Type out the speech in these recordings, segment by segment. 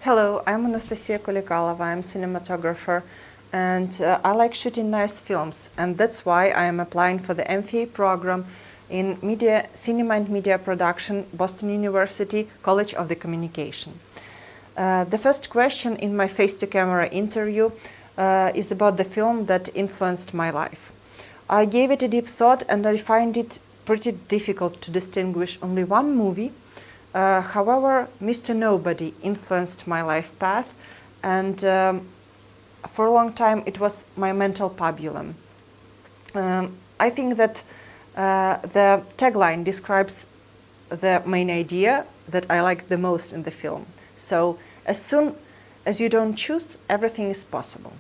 Hello, I'm Anastasia Kulikalova. I'm a cinematographer and I like shooting nice films, and that's why I am applying for the MFA program in Cinema and Media Production, Boston University College of the Communication. The first question in my face-to-camera interview is about the film that influenced my life. I gave it a deep thought and I find it pretty difficult to distinguish only one movie. However, Mr. Nobody influenced my life path, and for a long time it was my mental pabulum. I think that the tagline describes the main idea that I like the most in the film. So, as soon as you don't choose, everything is possible.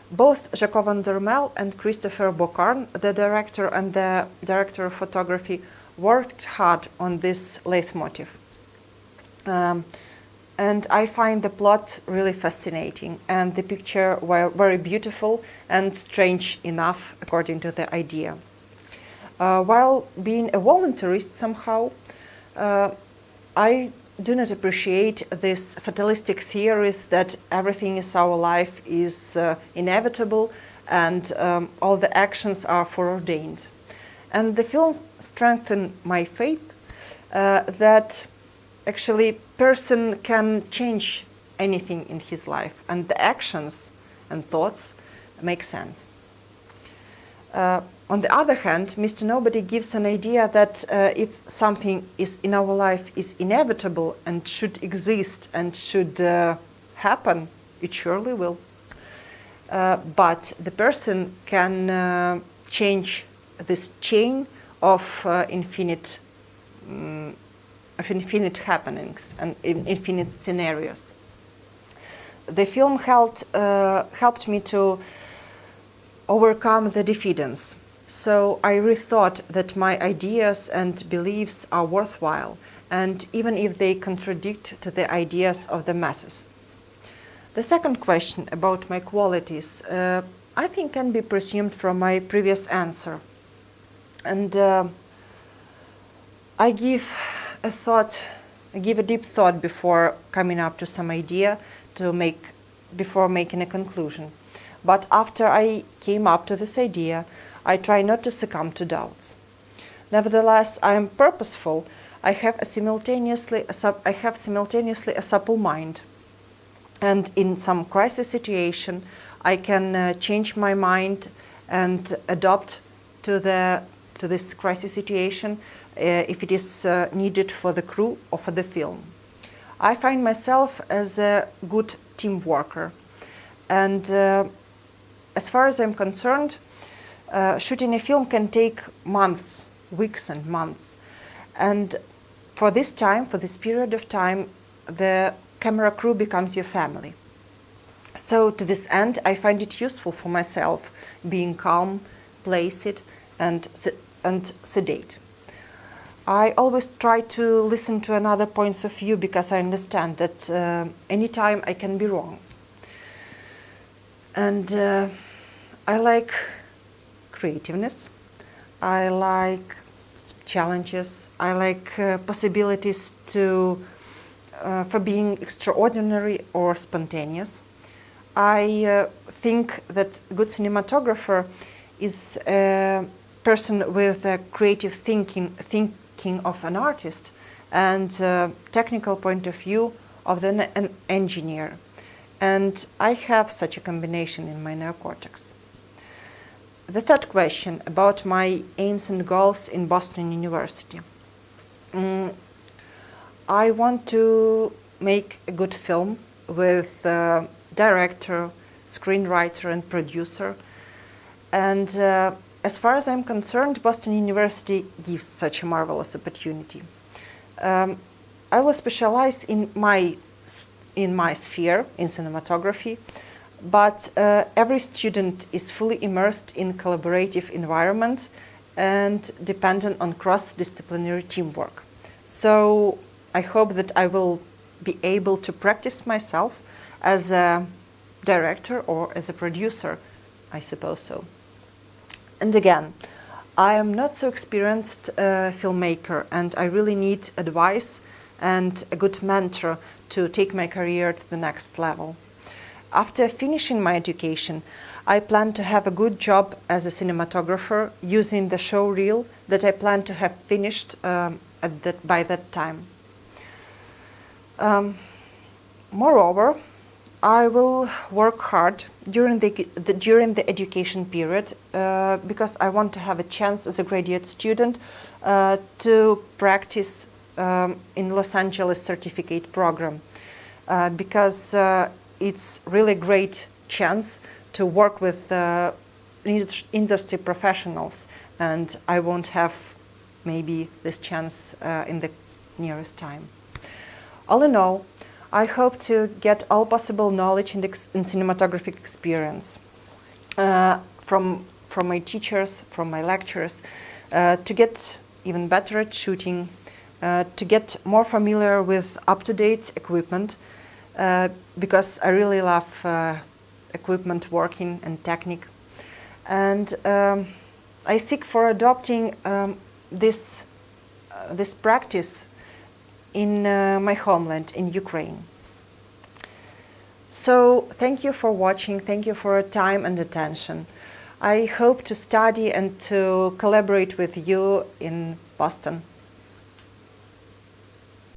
Both Jacob van der Mel and Christopher Boccarn, the director and the director of photography, worked hard on this leitmotif. And I find the plot really fascinating and the picture were very beautiful and strange enough according to the idea. While being a voluntarist somehow, I do not appreciate these fatalistic theories that everything in our life is inevitable and all the actions are foreordained. And the film strengthened my faith that actually person can change anything in his life and the actions and thoughts make sense. On the other hand, Mr. Nobody gives an idea that if something is in our life is inevitable and should exist and should happen, it surely will. But the person can change this chain of infinite happenings and infinite scenarios. The film helped me to overcome the defeatance. So I rethought that my ideas and beliefs are worthwhile, and even if they contradict to the ideas of the masses. The second question about my qualities, I think can be presumed from my previous answer. And I give a deep thought before coming up to some idea before making a conclusion. But after I came up to this idea, I try not to succumb to doubts. Nevertheless, I am purposeful. I have simultaneously a supple mind, and in some crisis situation, I can change my mind and adapt to this crisis situation if it is needed for the crew or for the film. I find myself as a good team worker, and as far as I'm concerned, shooting a film can take months, weeks and months. And for this period of time, the camera crew becomes your family. So to this end, I find it useful for myself being calm, placid, and sedate. I always try to listen to another points of view because I understand that anytime I can be wrong. And I like creativeness, I like challenges, I like possibilities for being extraordinary or spontaneous. I think that a good cinematographer is a person with a creative thinking of an artist and technical point of view of an engineer. And I have such a combination in my neocortex. The third question about my aims and goals in Boston University. I want to make a good film with director, screenwriter and producer. And as far as I'm concerned, Boston University gives such a marvelous opportunity. I will specialize in my sphere, in cinematography, but every student is fully immersed in collaborative environment and dependent on cross-disciplinary teamwork. So I hope that I will be able to practice myself as a director or as a producer, I suppose so. And again, I am not so experienced filmmaker and I really need advice and a good mentor to take my career to the next level. After finishing my education, I plan to have a good job as a cinematographer using the show reel that I plan to have finished by that time. Moreover, I will work hard during the education period because I want to have a chance as a graduate student to practice in Los Angeles certificate program because it's really great chance to work with industry professionals, and I won't have maybe this chance in the nearest time. All in all, I hope to get all possible knowledge in cinematographic experience from my teachers, from my lecturers, to get even better at shooting, to get more familiar with up-to-date equipment, because I really love equipment working and technique. And I seek for adopting this practice in my homeland, in Ukraine. So thank you for watching, thank you for your time and attention. I hope to study and to collaborate with you in Boston.